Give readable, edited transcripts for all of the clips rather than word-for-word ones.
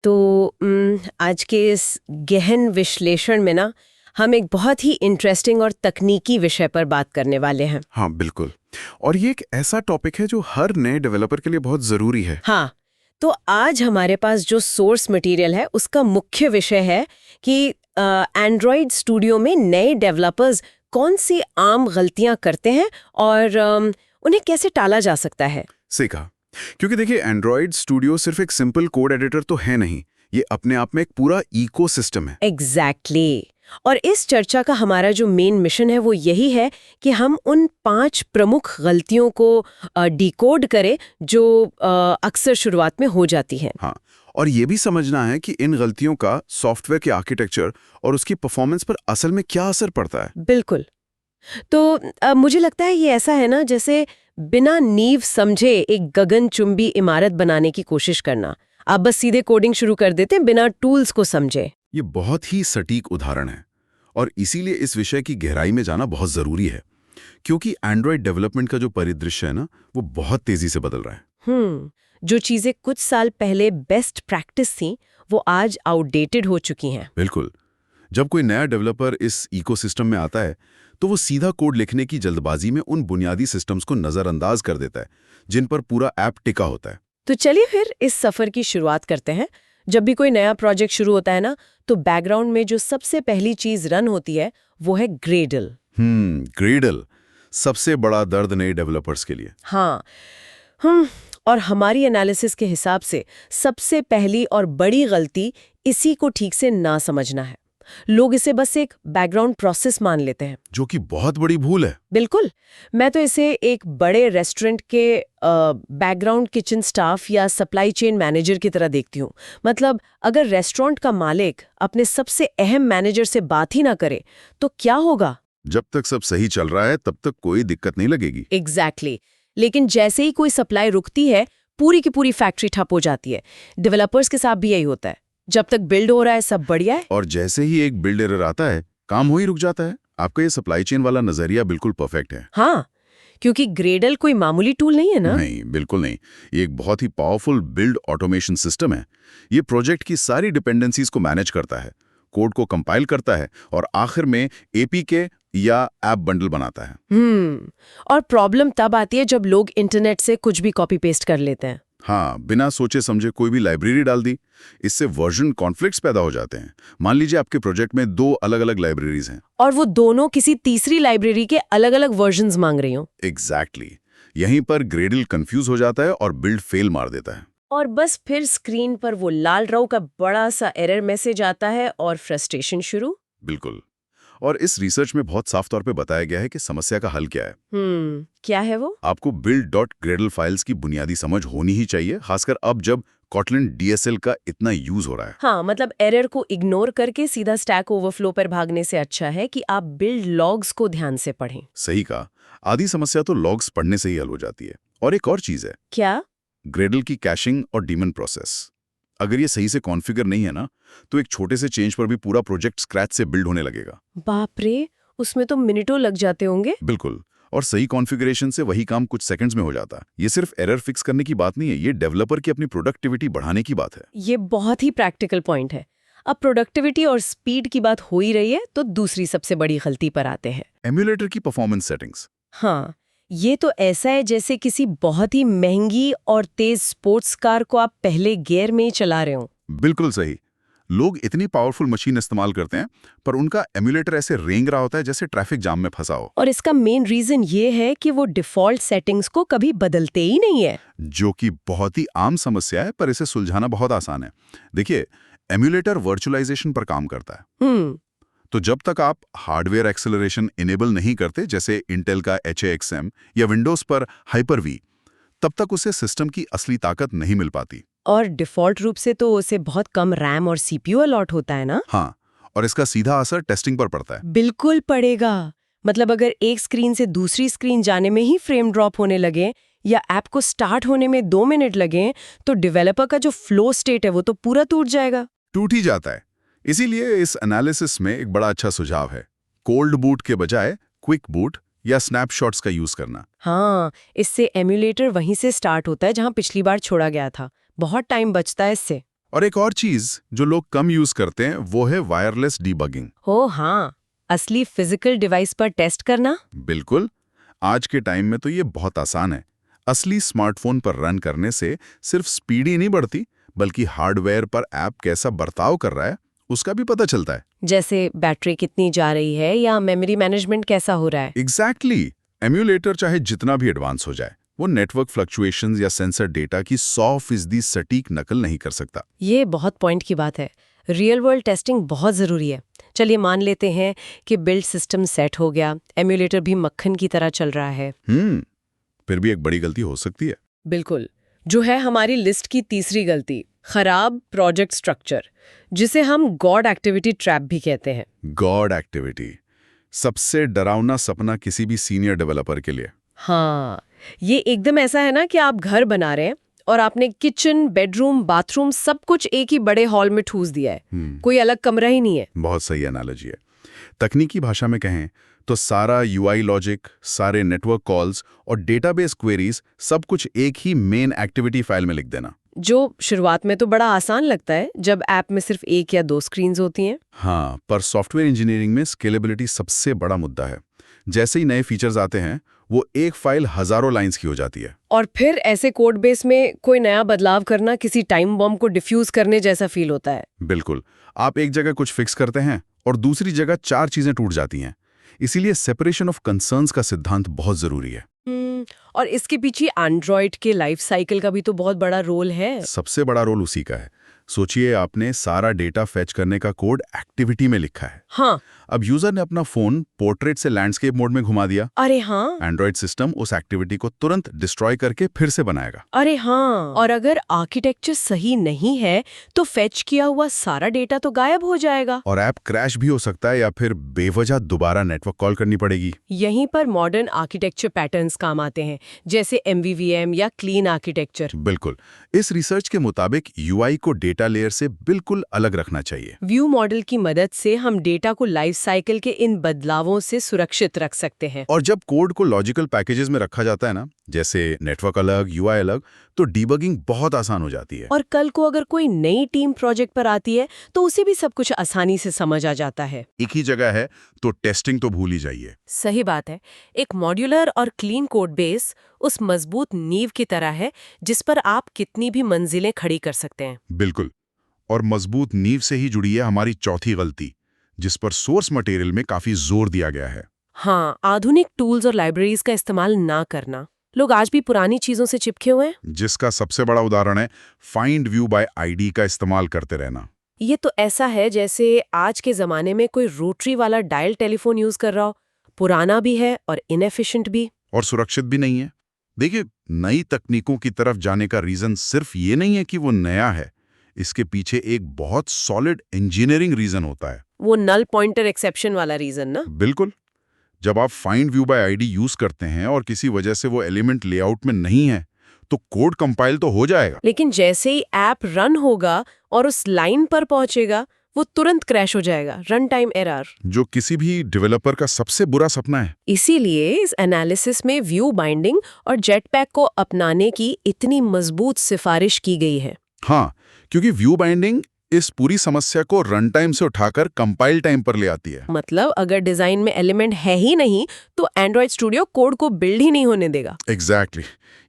तो आज के इस गहन विश्लेषण में ना हम एक बहुत ही इंटरेस्टिंग और तकनीकी विषय पर बात करने वाले हैं। हाँ बिल्कुल। और ये एक ऐसा टॉपिक है जो हर नए डेवलपर के लिए बहुत जरूरी है। हाँ, तो आज हमारे पास जो सोर्स मटेरियल है उसका मुख्य विषय है कि एंड्रॉयड स्टूडियो में नए डेवलपर्स कौन सी आम गलतियां करते हैं और उन्हें कैसे टाला जा सकता है। सही कहा। क्योंकि देखिए एंड्रॉयड स्टूडियो सिर्फ एक सिंपल कोड एडिटर तो है नहीं, ये अपने आप में एक पूरा इकोसिस्टम है। एग्जैक्टली और इस चर्चा का हमारा जो मेन मिशन है वो यही है कि हम उन 5 प्रमुख गलतियों को डिकोड करें जो अक्सर शुरुआत में हो जाती हैं। हाँ, और ये भी समझना है कि इन गलतियों का सॉफ्टवेयर के आर्किटेक्चर और उसकी परफॉर्मेंस पर असल में क्या असर पड़ता है। बिल्कुल। तो मुझे लगता है ये ऐसा है ना जैसे बिना नींव समझे एक गगनचुंबी इमारत बनाने की कोशिश करना। आप बस सीधे कोडिंग शुरू कर देते हैं बिना टूल्स को समझे। ये बहुत ही सटीक उदाहरण है और इसीलिए इस विषय की गहराई में जाना बहुत जरूरी है, क्योंकि एंड्रॉयड डेवलपमेंट का जो परिदृश्य है ना, वो बहुत तेजी से बदल रहा है। जो चीजें कुछ साल पहले बेस्ट प्रैक्टिस थी वो आज आउटडेटेड हो चुकी हैं। बिल्कुल। जब कोई नया डेवलपर इस इकोसिस्टम में आता है तो वो सीधा कोड लिखने की जल्दबाजी में उन बुनियादी सिस्टम्स को नजरअंदाज कर देता है जिन पर पूरा ऐप टिका होता है। तो चलिए फिर इस सफर की शुरुआत करते हैं। जब भी कोई नया प्रोजेक्ट शुरू होता है ना तो बैकग्राउंड में जो सबसे पहली चीज रन होती है वो है ग्रेडल। ग्रेडल सबसे बड़ा दर्द नए डेवलपर्स के लिए। हाँ। और हमारी एनालिसिस के हिसाब से सबसे पहली और बड़ी गलती इसी को ठीक से ना समझना है। लोग इसे बस एक बैकग्राउंड प्रोसेस मान लेते हैं, जो कि बहुत बड़ी भूल है। बिल्कुल। मैं तो इसे एक बड़े रेस्टोरेंट के बैकग्राउंड किचन स्टाफ या सप्लाई चेन मैनेजर की तरह देखती हूँ। मतलब अगर रेस्टोरेंट का मालिक अपने सबसे अहम मैनेजर से बात ही ना करे तो क्या होगा? जब तक सब सही चल रहा है तब तक कोई दिक्कत नहीं लगेगी। एग्जैक्टली। लेकिन जैसे ही कोई सप्लाई रुकती है पूरी की पूरी फैक्ट्री ठप हो जाती है। डेवलपर्स के साथ भी यही होता है। जब तक बिल्ड हो रहा है सब बढ़िया है, और जैसे ही एक बिल्ड एरर आता है काम हो ही रुक जाता है। आपका ये सप्लाई चेन वाला नजरिया बिल्कुल परफेक्ट है। हाँ, क्योंकि ग्रेडल कोई मामूली टूल नहीं है ना। नहीं, बिल्कुल नहीं। ये एक बहुत ही पावरफुल बिल्ड ऑटोमेशन सिस्टम है। ये प्रोजेक्ट की सारी डिपेंडेंसीज को मैनेज करता है, कोड को कंपाइल करता है और आखिर में एपीके या ऐप बंडल बनाता है। और प्रॉब्लम तब आती है जब लोग इंटरनेट से कुछ भी कॉपी पेस्ट कर लेते हैं। हाँ, बिना सोचे समझे कोई भी लाइब्रेरी डाल दी। इससे वर्जन कॉन्फ्लिक्ट्स पैदा हो जाते हैं। मान लीजिए आपके प्रोजेक्ट में 2 अलग-अलग लाइब्रेरीज हैं और वो दोनों किसी तीसरी लाइब्रेरी के अलग-अलग वर्जन्स मांग रही हो। एग्जैक्टली। यहीं पर ग्रेडल कंफ्यूज हो जाता है और बिल्ड फेल मार देता है। और बस फिर स्क्रीन पर वो लाल रंग का बड़ा सा एरर मैसेज आता है और फ्रस्ट्रेशन शुरू। बिल्कुल। और इस रिसर्च में बहुत साफ तौर पे बताया गया है कि समस्या का हल क्या है। क्या है वो? आपको build.gradle फाइल्स की बुनियादी समझ होनी ही चाहिए, खासकर अब जब Kotlin DSL का इतना यूज हो रहा है। हाँ, मतलब एरर को इग्नोर करके सीधा स्टैक ओवरफ्लो पर भागने से अच्छा है कि आप बिल्ड लॉग्स को ध्यान से पढ़ें। सही कहा। आधी समस्या तो लॉग्स पढ़ने से ही हल हो जाती है। और एक और चीज है, क्या? ग्रेडल की कैशिंग और डीमन प्रोसेस। अगर ये सही से कॉन्फ़िगर नहीं है ना, तो एक छोटे से चेंज पर भी पूरा प्रोजेक्ट स्क्रैच से बिल्ड होने लगेगा। बाप रे, उसमें तो मिनटों लग जाते होंगे। बिल्कुल। और सही कॉन्फ़िगरेशन से वही काम कुछ सेकंड्स में हो जाता। ये सिर्फ एरर फिक्स करने की बात नहीं है, ये डेवलपर की अपनी प्रोडक्टिविटी बढ़ाने की बात है। ये बहुत ही प्रैक्टिकल पॉइंट है। अब प्रोडक्टिविटी और स्पीड की बात हो ही रही है तो दूसरी सबसे बड़ी गलती पर आते हैं। एम्यूलेटर की परफॉर्मेंस सेटिंग्स। हाँ, ये तो ऐसा है जैसे किसी बहुत ही महंगी और तेज स्पोर्ट्स कार को आप पहले गियर में ही चला रहे हो। बिल्कुल सही। लोग इतनी पावरफुल मशीन इस्तेमाल करते हैं पर उनका एम्यूलेटर ऐसे रेंग रहा होता है जैसे ट्रैफिक जाम में फंसा हो। और इसका मेन रीजन ये है कि वो डिफॉल्ट सेटिंग्स को कभी बदलते ही नहीं है, जो कि बहुत ही आम समस्या है, पर इसे सुलझाना बहुत आसान है। देखिए, एम्यूलेटर वर्चुअलाइजेशन पर काम करता है। तो जब तक आप हार्डवेयर एक्सेलरेशन इनेबल नहीं करते, जैसे इंटेल का HAXM या विंडोज पर Hyper-V, तब तक उसे सिस्टम की असली ताकत नहीं मिल पाती। और डिफॉल्ट रूप से तो उसे बहुत कम रैम और सीपीयू अलॉट होता है ना। हाँ, और इसका सीधा असर टेस्टिंग पर पड़ता है। बिल्कुल पड़ेगा। मतलब अगर एक स्क्रीन से दूसरी स्क्रीन जाने में ही फ्रेम ड्रॉप होने लगे या ऐप को स्टार्ट होने में 2 मिनट लगे तो डेवलपर का जो फ्लो स्टेट है वो तो पूरा टूट जाएगा। टूट ही जाता है। इसीलिए इस एनालिसिस में एक बड़ा अच्छा सुझाव है, कोल्ड बूट के बजाय क्विक बूट या स्नैपशॉट्स का यूज करना। हाँ, इससे एम्यूलेटर वहीं से स्टार्ट होता है जहां पिछली बार छोड़ा गया था। बहुत टाइम बचता है इससे। और एक और चीज जो लोग कम यूज करते हैं वो है वायरलेस डीबगिंग। हो हाँ, असली फिजिकल डिवाइस पर टेस्ट करना। बिल्कुल, आज के टाइम में तो ये बहुत आसान है। असली स्मार्टफोन पर रन करने से सिर्फ स्पीड ही नहीं बढ़ती, बल्कि हार्डवेयर पर ऐप कैसा बर्ताव कर रहा है उसका भी पता चलता है। जैसे बैटरी कितनी जा रही है या मेमोरी मैनेजमेंट कैसा हो रहा है। एग्जैक्टली। एम्यूलेटर चाहे जितना भी एडवांस हो जाए, वो नेटवर्क फ्लक्चुएशंस या सेंसर डेटा की 100% सटीक नकल नहीं कर सकता। ये बहुत पॉइंट की बात है। रियल वर्ल्ड टेस्टिंग बहुत ज़रूरी है। चलिए मान लेते हैं कि बिल्ड सिस्टम सेट हो गया, एम्यूलेटर भी मक्खन की तरह चल रहा है। फिर भी एक बड़ी गलती हो सकती है। बिल्कुल, जो है हमारी लिस्ट की तीसरी गलती, खराब प्रोजेक्ट स्ट्रक्चर, जिसे हम गॉड एक्टिविटी ट्रैप भी कहते हैं। गॉड एक्टिविटी, सबसे डरावना सपना किसी भी सीनियर डेवलपर के लिए। हाँ, ये एकदम ऐसा है ना कि आप घर बना रहे हैं और आपने किचन, बेडरूम, बाथरूम सब कुछ एक ही बड़े हॉल में ठूस दिया है। कोई अलग कमरा ही नहीं है। बहुत सही एनालॉजी है। तकनीकी भाषा में कहें तो सारा यूआई लॉजिक, सारे नेटवर्क कॉल्स और डेटाबेस क्वेरीज सब कुछ एक ही मेन एक्टिविटी फाइल में लिख देना। जो शुरुआत में तो बड़ा आसान लगता है जब ऐप में सिर्फ एक या दो स्क्रीन्स होती हैं। हाँ, पर सॉफ्टवेयर इंजीनियरिंग में स्केलेबिलिटी सबसे बड़ा मुद्दा है। जैसे ही नए फीचर्स आते हैं, वो एक फाइल हजारों लाइंस की हो जाती है। और फिर ऐसे कोड बेस में कोई नया बदलाव करना किसी टाइम बॉम्ब को डिफ्यूज करने जैसा फील होता है। बिल्कुल, आप एक जगह कुछ फिक्स करते हैं और दूसरी जगह 4 चीजें टूट जाती हैं। इसीलिए सेपरेशन ऑफ कंसर्न्स का सिद्धांत बहुत जरूरी है। और इसके पीछे एंड्रॉयड के लाइफ साइकिल का भी तो बहुत बड़ा रोल है। सबसे बड़ा रोल उसी का है। सोचिए, आपने सारा डेटा फेच करने का कोड एक्टिविटी में लिखा है। हाँ। अब यूजर ने अपना फोन पोर्ट्रेट से लैंडस्केप मोड में घुमा दिया। अरे हाँ। एंड्रॉयड सिस्टम उस एक्टिविटी को तुरंत डिस्ट्रॉय करके फिर से बनाएगा। अरे हाँ, और अगर आर्किटेक्चर सही नहीं है तो फेच किया हुआ सारा डेटा तो गायब हो जाएगा और ऐप क्रैश भी हो सकता है या फिर बेवजह दोबारा नेटवर्क कॉल करनी पड़ेगी। यहीं पर मॉडर्न आर्किटेक्चर पैटर्न्स काम आते हैं, जैसे MVVM या क्लीन आर्किटेक्चर। बिल्कुल, इस रिसर्च के मुताबिक यूआई को डेटा लेयर से बिल्कुल अलग रखना चाहिए। व्यू मॉडल की मदद से हम डेटा को लाइफ साइकिल के इन बदलावों से सुरक्षित रख सकते हैं। और जब कोड को लॉजिकल पैकेजेस में रखा जाता है ना, जैसे नेटवर्क अलग, यूआई अलग, तो डीबगिंग बहुत आसान हो जाती है। और कल को अगर कोई नई टीम प्रोजेक्ट पर आती है तो उसे भी सब कुछ आसानी से समझ आ जाता है। एक ही जगह है तो टेस्टिंग तो भूल ही जाइए। सही बात है। एक मॉड्यूलर और क्लीन कोड बेस उस मजबूत नींव की तरह है जिस पर आप कितनी भी मंजिलें खड़ी कर सकते हैं। बिल्कुल, और मजबूत नींव से ही जुड़ी है हमारी चौथी गलती, जिस पर सोर्स मटेरियल में काफी जोर दिया गया है। हाँ, आधुनिक टूल्स और लाइब्रेरीज का इस्तेमाल ना करना। लोग आज भी पुरानी चीजों से चिपके हुए हैं। जिसका सबसे बड़ा उदाहरण है फाइंड व्यू बाय आईडी का इस्तेमाल करते रहना। ये तो ऐसा है जैसे आज के जमाने में कोई रोटरी वाला डायल टेलीफोन यूज कर रहा हो। पुराना भी है और इनएफिशिएंट भी, और सुरक्षित भी नहीं है। देखिए, नई तकनीकों की तरफ जाने का रीजन सिर्फ ये नहीं है कि वो नया है, इसके पीछे एक बहुत सॉलिड इंजीनियरिंग रीजन होता है। वो नल पॉइंटर एक्सेप्शन वाला रीजन ना। बिल्कुल, जब आप find view bye ID use करते हैं और किसी वजह से वो एलिमेंट लेआउट में नहीं है, तो कोड कंपाइल तो हो जाएगा, लेकिन जैसे ही ऐप रन होगा और उस लाइन पर पहुंचेगा, वो तुरंत क्रैश हो जाएगा। रन टाइम एरर, जो किसी भी डेवलपर का सबसे बुरा सपना है। इसीलिए इस एनालिसिस में व्यू बाइंडिंग और जेटपैक को अपनाने की इतनी मजबूत सिफारिश की गई है। हाँ, क्योंकि व्यू बाइंडिंग इस पूरी समस्या को रन टाइम से उठाकर कंपाइल टाइम पर ले आती है। मतलब अगर डिजाइन में एलिमेंट है ही नहीं तो एंड्रॉयड स्टूडियो कोड को बिल्ड ही नहीं होने देगा। एग्जैक्टली,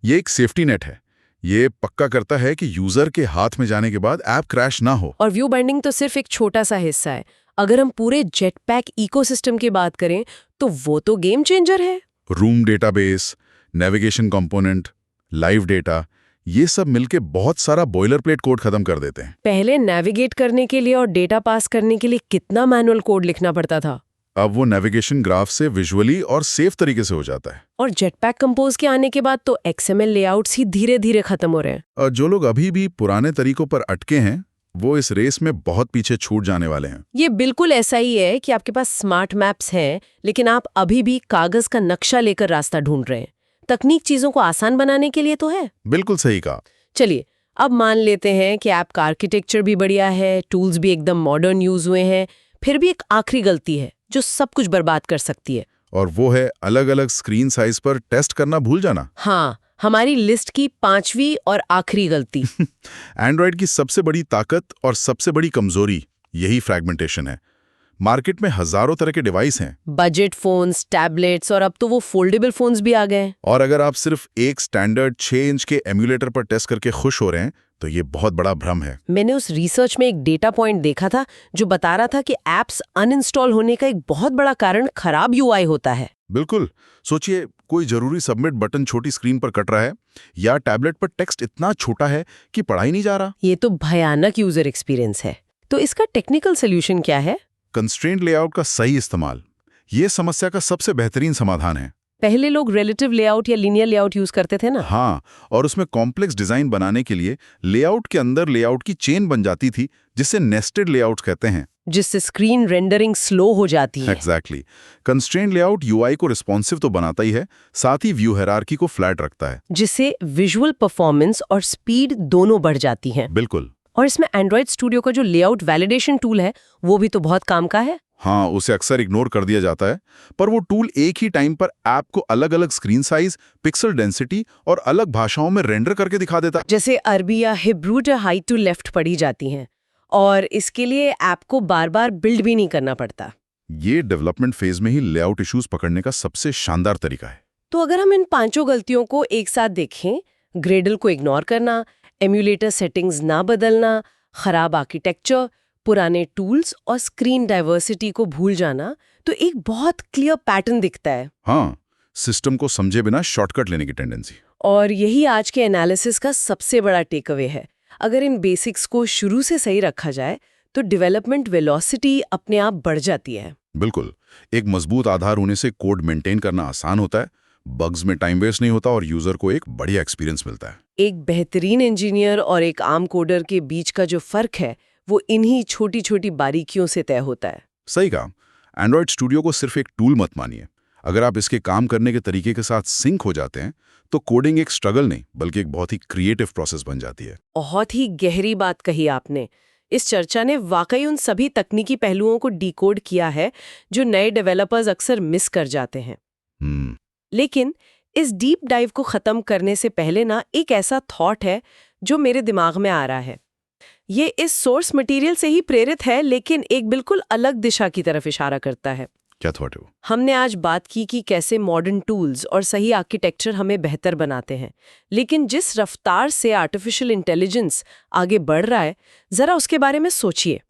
ये एक सेफ्टी नेट है। ये पक्का करता है कि यूजर के हाथ में जाने के बाद ऐप क्रैश ना हो। और व्यू बाइंडिंग तो सिर्फ एक छोटा सा हिस्सा है। अगर हम पूरे जेटपैक इकोसिस्टम की बात करें तो वो तो गेम चेंजर है। Room database, navigation component, live data, ये सब मिलके बहुत सारा बॉयलर प्लेट कोड खत्म कर देते हैं। पहले नेविगेट करने के लिए और डेटा पास करने के लिए कितना मैनुअल कोड लिखना पड़ता था। अब वो नेविगेशन ग्राफ से विजुअली और सेफ तरीके से हो जाता है। और जेटपैक कंपोज के आने के बाद तो XML लेआउट्स ही धीरे धीरे खत्म हो रहे हैं। और जो लोग अभी भी पुराने तरीकों पर अटके हैं, वो इस रेस में बहुत पीछे छूट जाने वाले हैं। ये बिल्कुल ऐसा ही है कि आपके पास स्मार्ट मैप्स हैं, लेकिन आप अभी भी कागज का नक्शा लेकर रास्ता ढूंढ रहे हैं। तकनीक चीजों को आसान बनाने के लिए तो है। बिल्कुल सही कहा। चलिए, अब मान लेते हैं कि ऐप का आर्किटेक्चर भी बढ़िया है, टूल्स भी एकदम मॉडर्न यूज हुए हैं, फिर भी एक आखिरी गलती है जो सब कुछ बर्बाद कर सकती है। और वो है अलग अलग स्क्रीन साइज पर टेस्ट करना भूल जाना। हाँ, हमारी लिस्ट की 5वीं और आखिरी गलती। एंड्रॉयड की सबसे बड़ी ताकत और सबसे बड़ी कमजोरी यही फ्रैगमेंटेशन है। मार्केट में हजारों तरह के डिवाइस हैं बजट फोन्स, टैबलेट्स और अब तो वो फोल्डेबल फोन्स भी आ गए हैं। और अगर आप सिर्फ एक स्टैंडर्ड 6 इंच के एम्यूलेटर पर टेस्ट करके खुश हो रहे हैं तो ये बहुत बड़ा भ्रम है। मैंने उस रिसर्च में एक डेटा पॉइंट देखा था जो बता रहा था कि ऐप्स अनइंस्टॉल होने का एक बहुत बड़ा कारण खराब यूआई होता है। बिल्कुल। सोचिए, कोई जरूरी सबमिट बटन छोटी स्क्रीन पर कट रहा है या टैबलेट पर टेक्स्ट इतना छोटा है कि पढ़ा ही नहीं जा रहा। ये तो भयानक यूजर एक्सपीरियंस है। तो इसका टेक्निकल सोल्यूशन क्या है? कंस्ट्रेंट लेआउट का सही इस्तेमाल ये समस्या का सबसे बेहतरीन समाधान है। पहले लोग रिलेटिव लेआउट या लीनियर लेआउट यूज करते थे ना। हाँ, और उसमें कॉम्प्लेक्स डिजाइन बनाने के लिए लेआउट के अंदर लेआउट की चेन बन जाती थी जिसे नेस्टेड लेआउट कहते हैं, जिससे स्क्रीन रेंडरिंग स्लो हो जाती है। एग्जैक्टली। कंस्ट्रेंट लेआउट यूआई को रिस्पॉन्सिव तो बनाता ही है, साथ ही व्यू हायरार्की को फ्लैट रखता है, जिससे विजुअल परफॉर्मेंस और स्पीड दोनों बढ़ जाती हैं। बिल्कुल। और इसमें एंड्रॉयड स्टूडियो का जो लेआउट वैलिडेशन टूल है वो भी तो बहुत काम का है। हाँ, उसे अक्सर इग्नोर कर दिया जाता है, पर वो टूल एक ही टाइम पर ऐप को अलग-अलग स्क्रीन साइज, पिक्सल डेंसिटी और अलग भाषाओं में रेंडर करके दिखा देता है। जैसे अरबी या हिब्रू हाइट टू लेफ्ट पढ़ी जाती हैं और इसके लिए ऐप को बार-बार बिल्ड भी नहीं करना पड़ता। ये डेवलपमेंट फेज में ही लेआउट इश्यूज पकड़ने का सबसे शानदार तरीका है। तो अगर हम इन 5 गलतियों को एक साथ देखें, ग्रेडल को इग्नोर करना, एम्यूलेटर सेटिंग्स ना बदलना, खराब आर्किटेक्चर, पुराने टूल्स और स्क्रीन डाइवर्सिटी को भूल जाना, तो एक बहुत क्लियर पैटर्न दिखता है। हाँ, सिस्टम को समझे बिना शॉर्टकट लेने की टेंडेंसी। और यही आज के एनालिसिस का सबसे बड़ा टेक अवे है। अगर इन बेसिक्स को शुरू से सही रखा जाए तो डेवलपमेंट वेलोसिटी अपने आप बढ़ जाती है। बिल्कुल। एक मजबूत आधार होने से कोड मेंटेन करना आसान होता है, बग्स में टाइम वेस्ट नहीं होता और यूजर को एक बढ़िया एक्सपीरियंस मिलता है। एक बेहतरीन इंजीनियर और एक आम कोडर के बीच का जो फर्क है वो इन्हीं छोटी छोटी बारीकियों से तय होता है। सही कहा। एंड्रॉयड स्टूडियो को सिर्फ एक टूल मत मानिए। अगर आप इसके काम करने के तरीके के साथ सिंक हो जाते हैं तो कोडिंग एक स्ट्रगल नहीं बल्कि एक बहुत ही क्रिएटिव प्रोसेस बन जाती है। बहुत ही गहरी बात कही आपने। इस चर्चा ने वाकई उन सभी तकनीकी पहलुओं को डिकोड किया है जो नए डेवलपर्स अक्सर मिस कर जाते हैं। लेकिन इस डीप डाइव को खत्म करने से पहले ना एक ऐसा थॉट है जो मेरे दिमाग में आ रहा है। ये इस सोर्स मटेरियल से ही प्रेरित है लेकिन एक बिल्कुल अलग दिशा की तरफ इशारा करता है। क्या थॉट है वो? हमने आज बात की कि कैसे मॉडर्न टूल्स और सही आर्किटेक्चर हमें बेहतर बनाते हैं, लेकिन जिस रफ्तार से आर्टिफिशियल इंटेलिजेंस आगे बढ़ रहा है, जरा उसके बारे में सोचिए।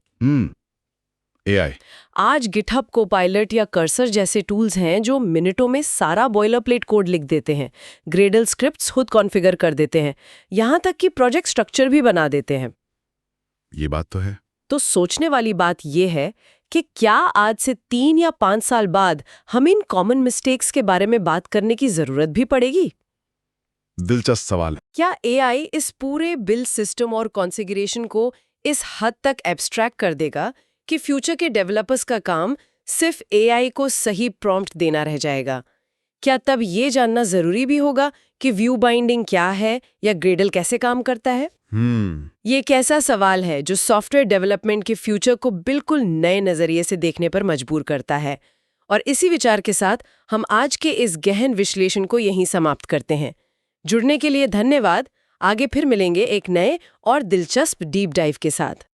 एआई। आज गिटहब कोपायलट या कर्सर जैसे टूल्स हैं जो मिनटों में सारा बॉयलर प्लेट कोड लिख देते हैं, ग्रेडल स्क्रिप्ट्स खुद कॉन्फ़िगर कर देते हैं, यहाँ तक कि प्रोजेक्ट स्ट्रक्चर भी बना देते हैं। ये बात तो है। तो सोचने वाली बात यह है कि क्या आज से 3 या 5 साल बाद हम इन कॉमन मिस्टेक्स के बारे में बात करने की जरूरत भी पड़ेगी? दिलचस्प सवाल है। क्या एआई इस पूरे बिल्ड सिस्टम और कॉन्फ़िगरेशन को इस हद तक एब्स्ट्रैक्ट कर देगा कि फ्यूचर के डेवलपर्स का काम सिर्फ एआई को सही प्रॉम्प्ट देना रह जाएगा? क्या तब ये जानना जरूरी भी होगा कि व्यू बाइंडिंग क्या है या ग्रेडल कैसे काम करता है? ये एक ऐसा सवाल है जो सॉफ्टवेयर डेवलपमेंट के फ्यूचर को बिल्कुल नए नजरिए से देखने पर मजबूर करता है। और इसी विचार के साथ हम आज के इस गहन विश्लेषण को यहीं समाप्त करते हैं। जुड़ने के लिए धन्यवाद। आगे फिर मिलेंगे एक नए और दिलचस्प डीप डाइव के साथ।